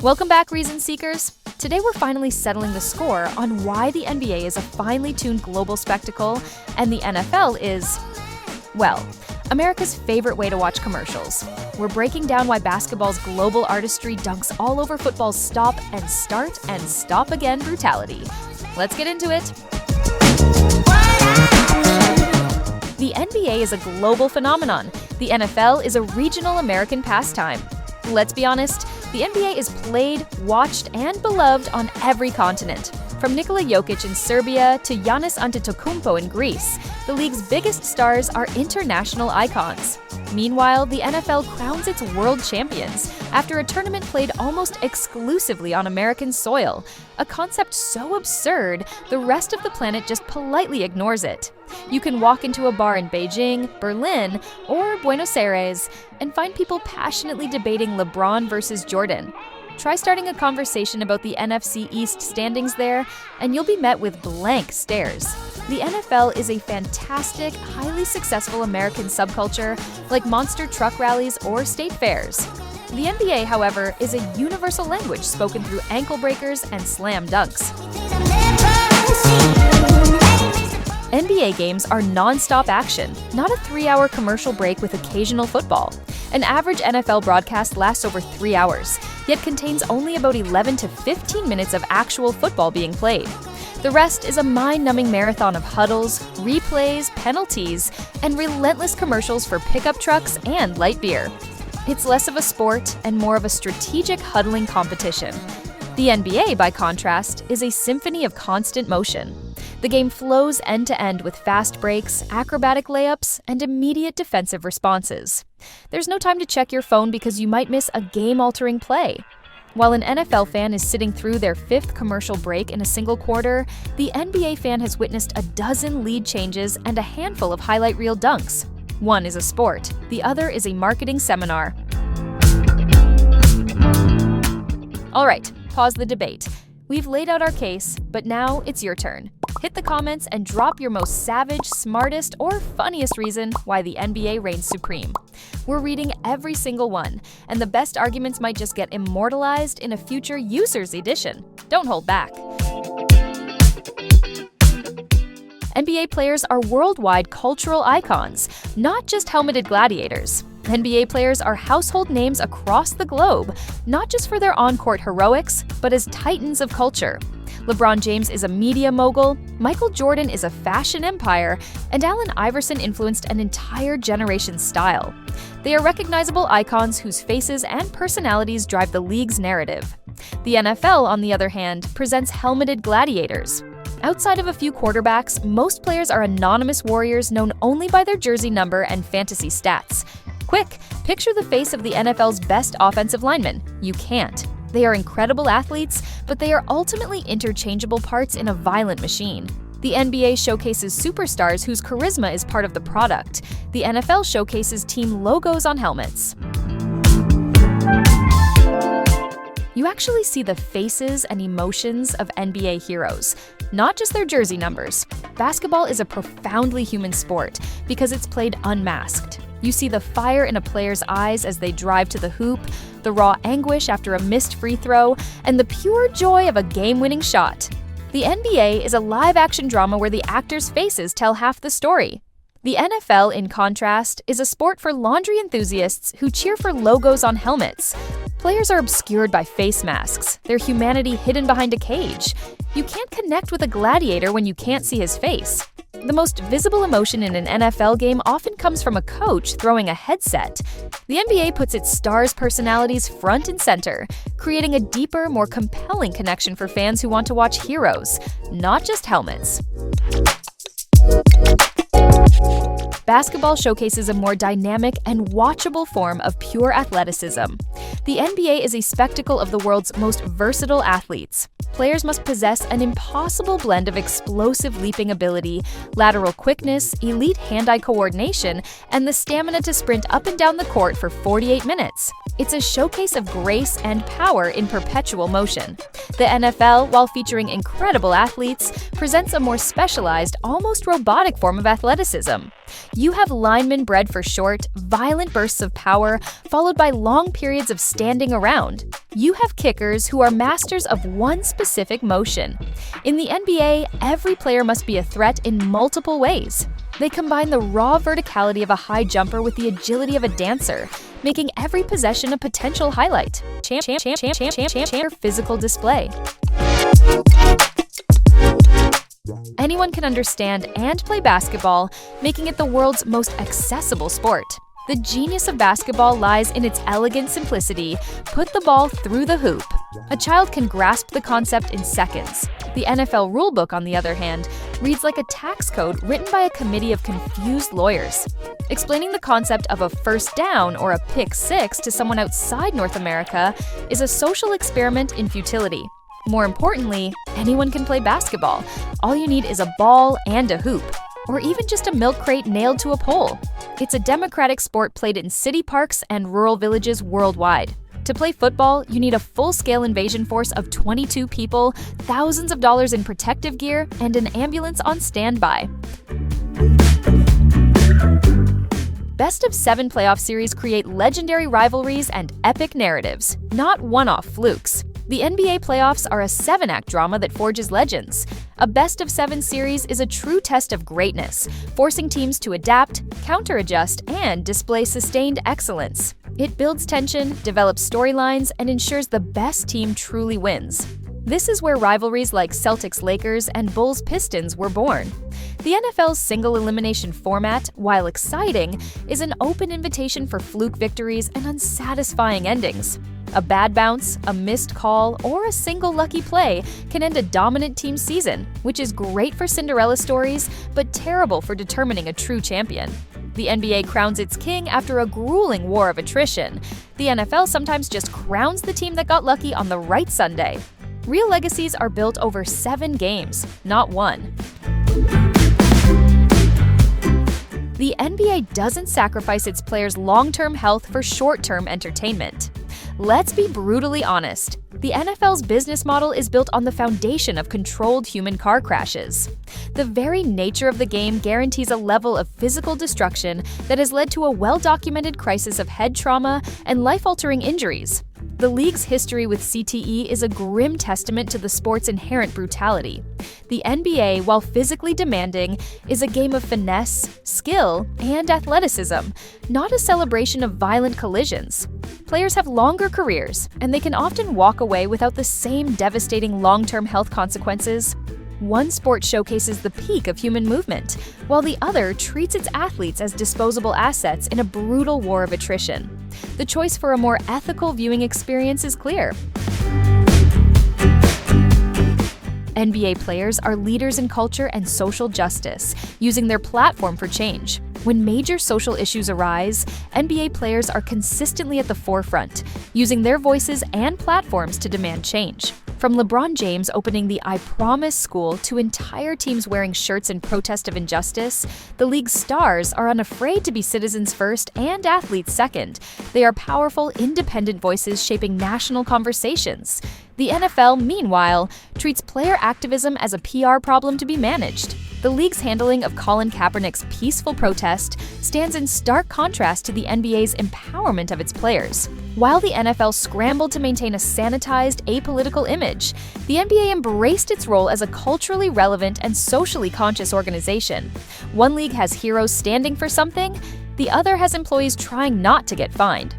Welcome back, Reason Seekers. Today we're finally settling the score on why the NBA is a finely tuned global spectacle and the NFL is, well, America's favorite way to watch commercials. We're breaking down why basketball's global artistry dunks all over football's stop and stop again brutality. Let's get into it. The NBA is a global phenomenon. The NFL is a regional American pastime. Let's be honest, the NBA is played, watched, and beloved on every continent. From Nikola Jokic in Serbia to Giannis Antetokounmpo in Greece, the league's biggest stars are international icons. Meanwhile, the NFL crowns its world champions after a tournament played almost exclusively on American soil, a concept so absurd the rest of the planet just politely ignores it. You can walk into a bar in Beijing, Berlin, or Buenos Aires and find people passionately debating LeBron versus Jordan. Try starting a conversation about the NFC East standings there, and you'll be met with blank stares. The NFL is a fantastic, highly successful American subculture like monster truck rallies or state fairs. The NBA, however, is a universal language spoken through ankle breakers and slam dunks. NBA games are non-stop action, not a 3-hour commercial break with occasional football. An average NFL broadcast lasts over 3 hours, yet contains only about 11 to 15 minutes of actual football being played. The rest is a mind-numbing marathon of huddles, replays, penalties, and relentless commercials for pickup trucks and light beer. It's less of a sport and more of a strategic huddling competition. The NBA, by contrast, is a symphony of constant motion. The game flows end-to-end with fast breaks, acrobatic layups, and immediate defensive responses. There's no time to check your phone because you might miss a game-altering play. While an NFL fan is sitting through their 5th commercial break in a single quarter, the NBA fan has witnessed a dozen lead changes and a handful of highlight reel dunks. One is a sport, the other is a marketing seminar. All right, pause the debate. We've laid out our case, but now it's your turn. Hit the comments and drop your most savage, smartest, or funniest reason why the NBA reigns supreme. We're reading every single one, and the best arguments might just get immortalized in a future Users Edition. Don't hold back. NBA players are worldwide cultural icons, not just helmeted gladiators. NBA players are household names across the globe, not just for their on-court heroics, but as titans of culture. LeBron James is a media mogul, Michael Jordan is a fashion empire, and Allen Iverson influenced an entire generation's style. They are recognizable icons whose faces and personalities drive the league's narrative. The NFL, on the other hand, presents helmeted gladiators. Outside of a few quarterbacks, most players are anonymous warriors known only by their jersey number and fantasy stats. Quick, picture the face of the NFL's best offensive lineman. You can't. They are incredible athletes, but they are ultimately interchangeable parts in a violent machine. The NBA showcases superstars whose charisma is part of the product. The NFL showcases team logos on helmets. You actually see the faces and emotions of NBA heroes, not just their jersey numbers. Basketball is a profoundly human sport because it's played unmasked. You see the fire in a player's eyes as they drive to the hoop, the raw anguish after a missed free throw, and the pure joy of a game-winning shot. The NBA is a live-action drama where the actors' faces tell half the story. The NFL, in contrast, is a sport for laundry enthusiasts who cheer for logos on helmets. Players are obscured by face masks, their humanity hidden behind a cage. You can't connect with a gladiator when you can't see his face. The most visible emotion in an NFL game often comes from a coach throwing a headset. The NBA puts its stars' personalities front and center, creating a deeper, more compelling connection for fans who want to watch heroes, not just helmets. Basketball showcases a more dynamic and watchable form of pure athleticism. The NBA is a spectacle of the world's most versatile athletes. Players must possess an impossible blend of explosive leaping ability, lateral quickness, elite hand-eye coordination, and the stamina to sprint up and down the court for 48 minutes. It's a showcase of grace and power in perpetual motion. The NFL, while featuring incredible athletes, presents a more specialized, almost robotic form of athleticism. You have linemen bred for short, violent bursts of power, followed by long periods of standing around. You have kickers who are masters of one specific motion. In the NBA, every player must be a threat in multiple ways. They combine the raw verticality of a high jumper with the agility of a dancer, making every possession a potential highlight. Physical display. Anyone can understand and play basketball, making it the world's most accessible sport. The genius of basketball lies in its elegant simplicity. Put the ball through the hoop. A child can grasp the concept in seconds. The NFL rulebook, on the other hand, reads like a tax code written by a committee of confused lawyers. Explaining the concept of a first down or a pick six to someone outside North America is a social experiment in futility. More importantly, anyone can play basketball. All you need is a ball and a hoop, or even just a milk crate nailed to a pole. It's a democratic sport played in city parks and rural villages worldwide. To play football, you need a full-scale invasion force of 22 people, thousands of dollars in protective gear, and an ambulance on standby. Best-of-7 playoff series create legendary rivalries and epic narratives, not one-off flukes. The NBA playoffs are a 7-act drama that forges legends. A best-of-7 series is a true test of greatness, forcing teams to adapt, counter-adjust, and display sustained excellence. It builds tension, develops storylines, and ensures the best team truly wins. This is where rivalries like Celtics-Lakers and Bulls-Pistons were born. The NFL's single-elimination format, while exciting, is an open invitation for fluke victories and unsatisfying endings. A bad bounce, a missed call, or a single lucky play can end a dominant team's season, which is great for Cinderella stories, but terrible for determining a true champion. The NBA crowns its king after a grueling war of attrition. The NFL sometimes just crowns the team that got lucky on the right Sunday. Real legacies are built over 7 games, not 1. The NBA doesn't sacrifice its players' long-term health for short-term entertainment. Let's be brutally honest. The NFL's business model is built on the foundation of controlled human car crashes. The very nature of the game guarantees a level of physical destruction that has led to a well-documented crisis of head trauma and life-altering injuries. The league's history with CTE is a grim testament to the sport's inherent brutality. The NBA, while physically demanding, is a game of finesse, skill, and athleticism, not a celebration of violent collisions. Players have longer careers, and they can often walk away without the same devastating long-term health consequences. One sport showcases the peak of human movement, while the other treats its athletes as disposable assets in a brutal war of attrition. The choice for a more ethical viewing experience is clear. NBA players are leaders in culture and social justice, using their platform for change. When major social issues arise, NBA players are consistently at the forefront, using their voices and platforms to demand change. From LeBron James opening the I Promise School to entire teams wearing shirts in protest of injustice, the league's stars are unafraid to be citizens first and athletes second. They are powerful, independent voices shaping national conversations. The NFL, meanwhile, treats player activism as a PR problem to be managed. The league's handling of Colin Kaepernick's peaceful protest stands in stark contrast to the NBA's empowerment of its players. While the NFL scrambled to maintain a sanitized, apolitical image, the NBA embraced its role as a culturally relevant and socially conscious organization. One league has heroes standing for something, the other has employees trying not to get fined.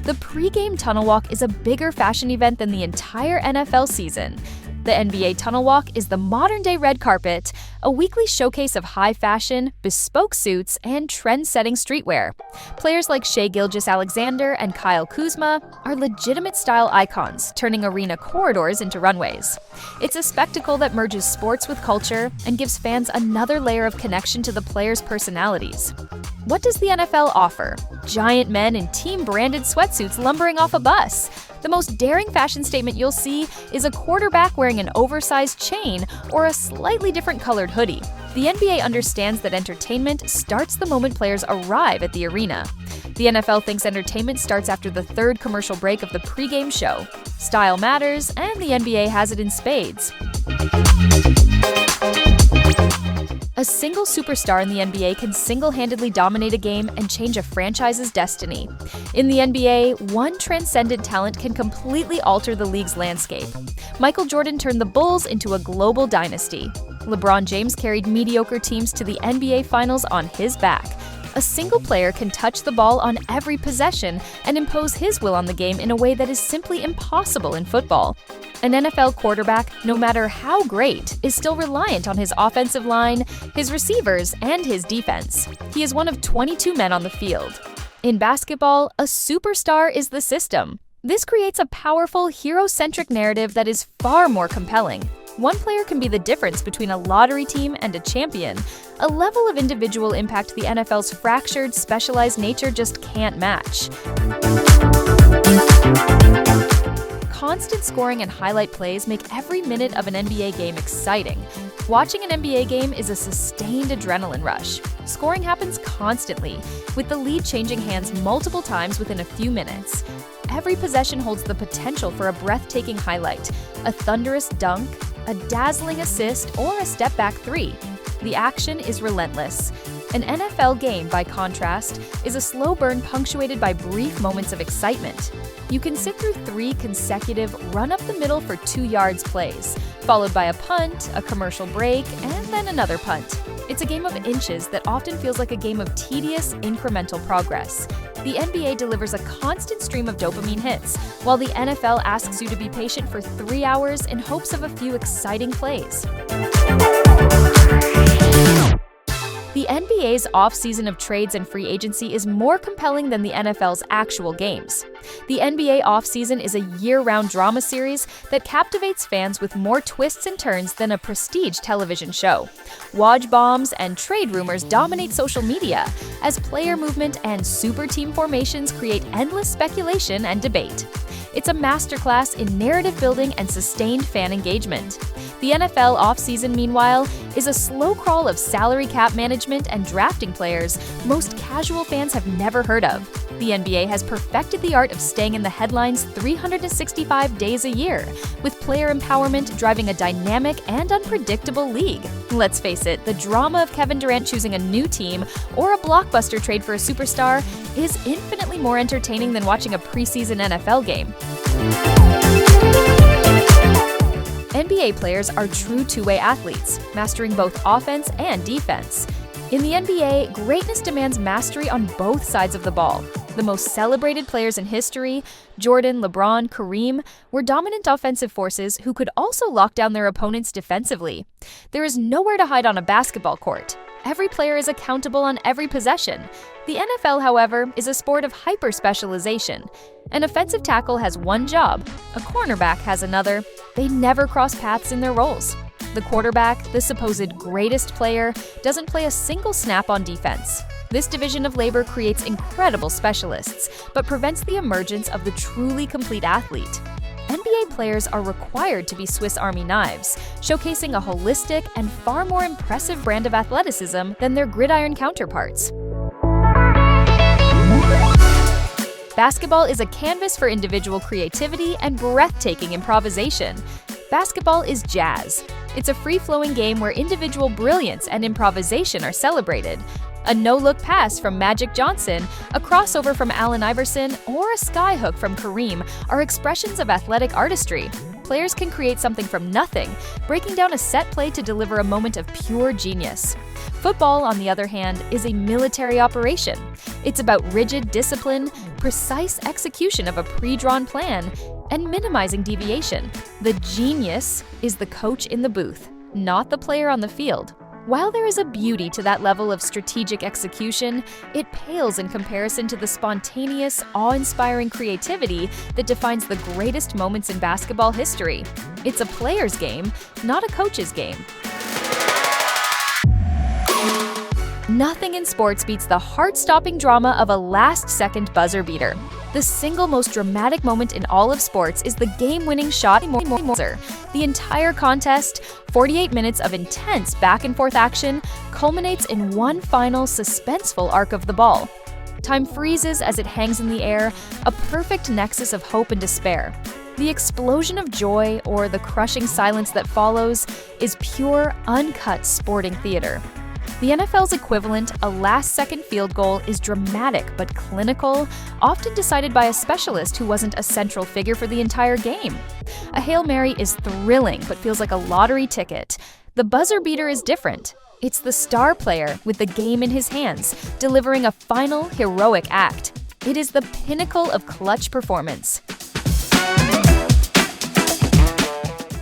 The pregame tunnel walk is a bigger fashion event than the entire NFL season. The NBA Tunnel Walk is the modern-day red carpet, a weekly showcase of high fashion, bespoke suits, and trend-setting streetwear. Players like Shai Gilgeous-Alexander and Kyle Kuzma are legitimate style icons, turning arena corridors into runways. It's a spectacle that merges sports with culture and gives fans another layer of connection to the players' personalities. What does the NFL offer? Giant men in team-branded sweatsuits lumbering off a bus. The most daring fashion statement you'll see is a quarterback wearing an oversized chain or a slightly different colored hoodie. The NBA understands that entertainment starts the moment players arrive at the arena. The NFL thinks entertainment starts after the third commercial break of the pregame show. Style matters, and the NBA has it in spades. A single superstar in the NBA can single-handedly dominate a game and change a franchise's destiny. In the NBA, one transcendent talent can completely alter the league's landscape. Michael Jordan turned the Bulls into a global dynasty. LeBron James carried mediocre teams to the NBA Finals on his back. A single player can touch the ball on every possession and impose his will on the game in a way that is simply impossible in football. An NFL quarterback, no matter how great, is still reliant on his offensive line, his receivers, and his defense. He is one of 22 men on the field. In basketball, a superstar is the system. This creates a powerful, hero-centric narrative that is far more compelling. One player can be the difference between a lottery team and a champion, a level of individual impact the NFL's fractured, specialized nature just can't match. Constant scoring and highlight plays make every minute of an NBA game exciting. Watching an NBA game is a sustained adrenaline rush. Scoring happens constantly, with the lead changing hands multiple times within a few minutes. Every possession holds the potential for a breathtaking highlight, a thunderous dunk, a dazzling assist, or a step-back three. The action is relentless. An NFL game, by contrast, is a slow burn punctuated by brief moments of excitement. You can sit through 3 consecutive run-up-the-middle for 2 yards plays, followed by a punt, a commercial break, and then another punt. It's a game of inches that often feels like a game of tedious, incremental progress. The NBA delivers a constant stream of dopamine hits, while the NFL asks you to be patient for 3 hours in hopes of a few exciting plays. The NBA's off-season of trades and free agency is more compelling than the NFL's actual games. The NBA off-season is a year-round drama series that captivates fans with more twists and turns than a prestige television show. Woj bombs and trade rumors dominate social media, as player movement and super team formations create endless speculation and debate. It's a masterclass in narrative building and sustained fan engagement. The NFL offseason, meanwhile, is a slow crawl of salary cap management and drafting players most casual fans have never heard of. The NBA has perfected the art of staying in the headlines 365 days a year, with player empowerment driving a dynamic and unpredictable league. Let's face it, the drama of Kevin Durant choosing a new team or a blockbuster trade for a superstar is infinitely more entertaining than watching a preseason NFL game. NBA players are true two-way athletes, mastering both offense and defense. In the NBA, greatness demands mastery on both sides of the ball. The most celebrated players in history, Jordan, LeBron, Kareem, were dominant offensive forces who could also lock down their opponents defensively. There is nowhere to hide on a basketball court. Every player is accountable on every possession. The NFL, however, is a sport of hyper-specialization. An offensive tackle has one job, a cornerback has another. They never cross paths in their roles. The quarterback, the supposed greatest player, doesn't play a single snap on defense. This division of labor creates incredible specialists, but prevents the emergence of the truly complete athlete. NBA players are required to be Swiss Army knives, showcasing a holistic and far more impressive brand of athleticism than their gridiron counterparts. Basketball is a canvas for individual creativity and breathtaking improvisation. Basketball is jazz. It's a free-flowing game where individual brilliance and improvisation are celebrated. A no-look pass from Magic Johnson, a crossover from Allen Iverson, or a skyhook from Kareem are expressions of athletic artistry. Players can create something from nothing, breaking down a set play to deliver a moment of pure genius. Football, on the other hand, is a military operation. It's about rigid discipline, precise execution of a pre-drawn plan, and minimizing deviation. The genius is the coach in the booth, not the player on the field. While there is a beauty to that level of strategic execution, it pales in comparison to the spontaneous, awe-inspiring creativity that defines the greatest moments in basketball history. It's a player's game, not a coach's game. Nothing in sports beats the heart-stopping drama of a last-second buzzer beater. The single most dramatic moment in all of sports is the game-winning shot. The entire contest, 48 minutes of intense back-and-forth action, culminates in one final suspenseful arc of the ball. Time freezes as it hangs in the air, a perfect nexus of hope and despair. The explosion of joy, or the crushing silence that follows, is pure, uncut sporting theater. The NFL's equivalent, a last-second field goal, is dramatic but clinical, often decided by a specialist who wasn't a central figure for the entire game. A Hail Mary is thrilling but feels like a lottery ticket. The buzzer beater is different. It's the star player with the game in his hands, delivering a final, heroic act. It is the pinnacle of clutch performance.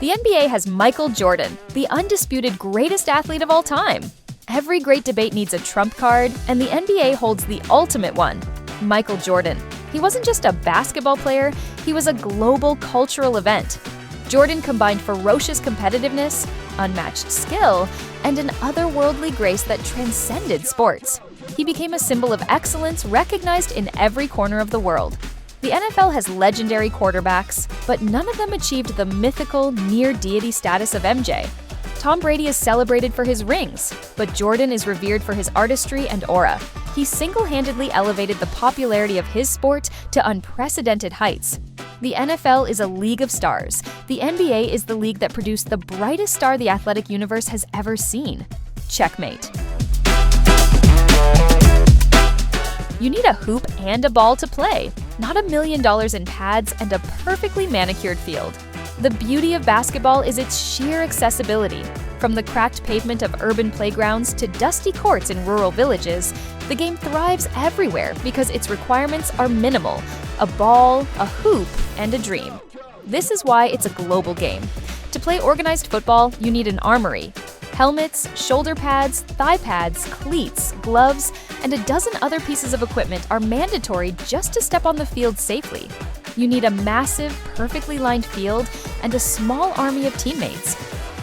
The NBA has Michael Jordan, the undisputed greatest athlete of all time. Every great debate needs a trump card, and the NBA holds the ultimate one, Michael Jordan. He wasn't just a basketball player, he was a global cultural event. Jordan combined ferocious competitiveness, unmatched skill, and an otherworldly grace that transcended sports. He became a symbol of excellence recognized in every corner of the world. The NFL has legendary quarterbacks, but none of them achieved the mythical, near-deity status of MJ. Tom Brady is celebrated for his rings, but Jordan is revered for his artistry and aura. He single-handedly elevated the popularity of his sport to unprecedented heights. The NFL is a league of stars. The NBA is the league that produced the brightest star the athletic universe has ever seen. Checkmate. You need a hoop and a ball to play, not $1 million in pads and a perfectly manicured field. The beauty of basketball is its sheer accessibility. From the cracked pavement of urban playgrounds to dusty courts in rural villages, the game thrives everywhere because its requirements are minimal: a ball, a hoop, and a dream. This is why it's a global game. To play organized football, you need an armory. Helmets, shoulder pads, thigh pads, cleats, gloves, and a dozen other pieces of equipment are mandatory just to step on the field safely. You need a massive, perfectly lined field and a small army of teammates.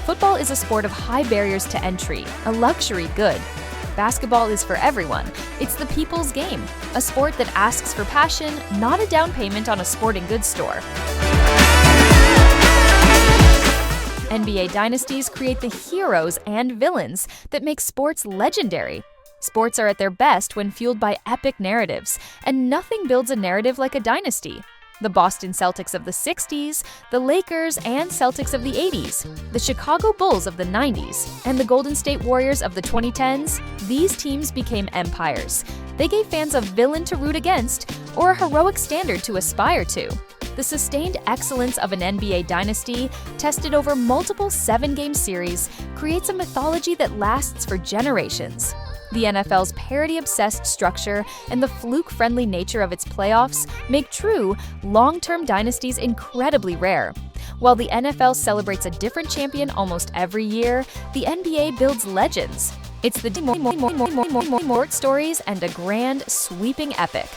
Football is a sport of high barriers to entry, a luxury good. Basketball is for everyone. It's the people's game, a sport that asks for passion, not a down payment on a sporting goods store. NBA dynasties create the heroes and villains that make sports legendary. Sports are at their best when fueled by epic narratives, and nothing builds a narrative like a dynasty. The Boston Celtics of the 60s, the Lakers and Celtics of the 80s, the Chicago Bulls of the 90s, and the Golden State Warriors of the 2010s, these teams became empires. They gave fans a villain to root against or a heroic standard to aspire to. The sustained excellence of an NBA dynasty, tested over multiple 7-game series, creates a mythology that lasts for generations. The NFL's parity-obsessed structure and the fluke-friendly nature of its playoffs make true, long-term dynasties incredibly rare. While the NFL celebrates a different champion almost every year, the NBA builds legends. It's the sport stories and a grand, sweeping epic.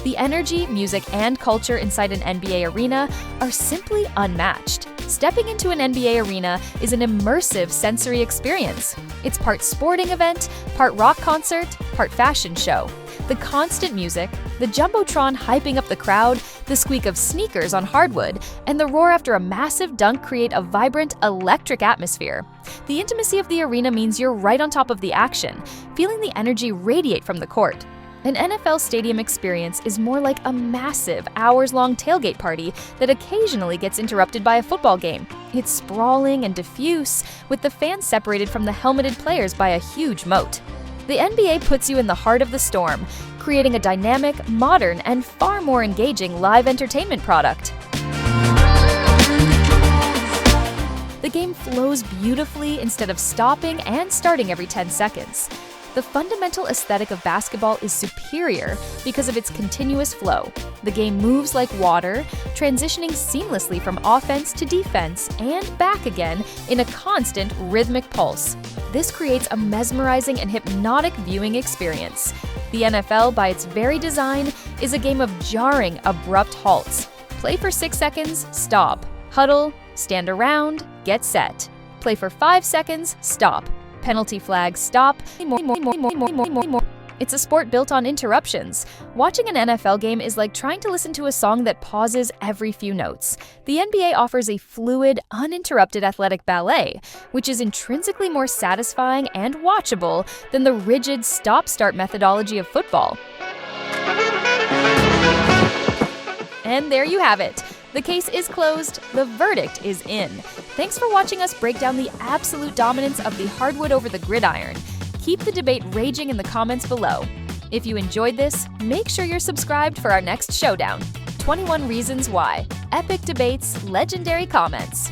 The energy, music, and culture inside an NBA arena are simply unmatched. Stepping into an NBA arena is an immersive sensory experience. It's part sporting event, part rock concert, part fashion show. The constant music, the jumbotron hyping up the crowd, the squeak of sneakers on hardwood, and the roar after a massive dunk create a vibrant, electric atmosphere. The intimacy of the arena means you're right on top of the action, feeling the energy radiate from the court. An NFL stadium experience is more like a massive, hours-long tailgate party that occasionally gets interrupted by a football game. It's sprawling and diffuse, with the fans separated from the helmeted players by a huge moat. The NBA puts you in the heart of the storm, creating a dynamic, modern, and far more engaging live entertainment product. The game flows beautifully instead of stopping and starting every 10 seconds. The fundamental aesthetic of basketball is superior because of its continuous flow. The game moves like water, transitioning seamlessly from offense to defense and back again in a constant rhythmic pulse. This creates a mesmerizing and hypnotic viewing experience. The NFL, by its very design, is a game of jarring, abrupt halts. Play for 6 seconds, stop. Huddle, stand around, get set. Play for 5 seconds, stop. Penalty flag, stop. It's a sport built on interruptions. Watching an NFL game is like trying to listen to a song that pauses every few notes. The NBA offers a fluid, uninterrupted athletic ballet, which is intrinsically more satisfying and watchable than the rigid stop-start methodology of football. And there you have it. The case is closed. The verdict is in. Thanks for watching us break down the absolute dominance of the hardwood over the gridiron. Keep the debate raging in the comments below. If you enjoyed this, make sure you're subscribed for our next showdown. 21 Reasons Why. Epic debates, legendary comments.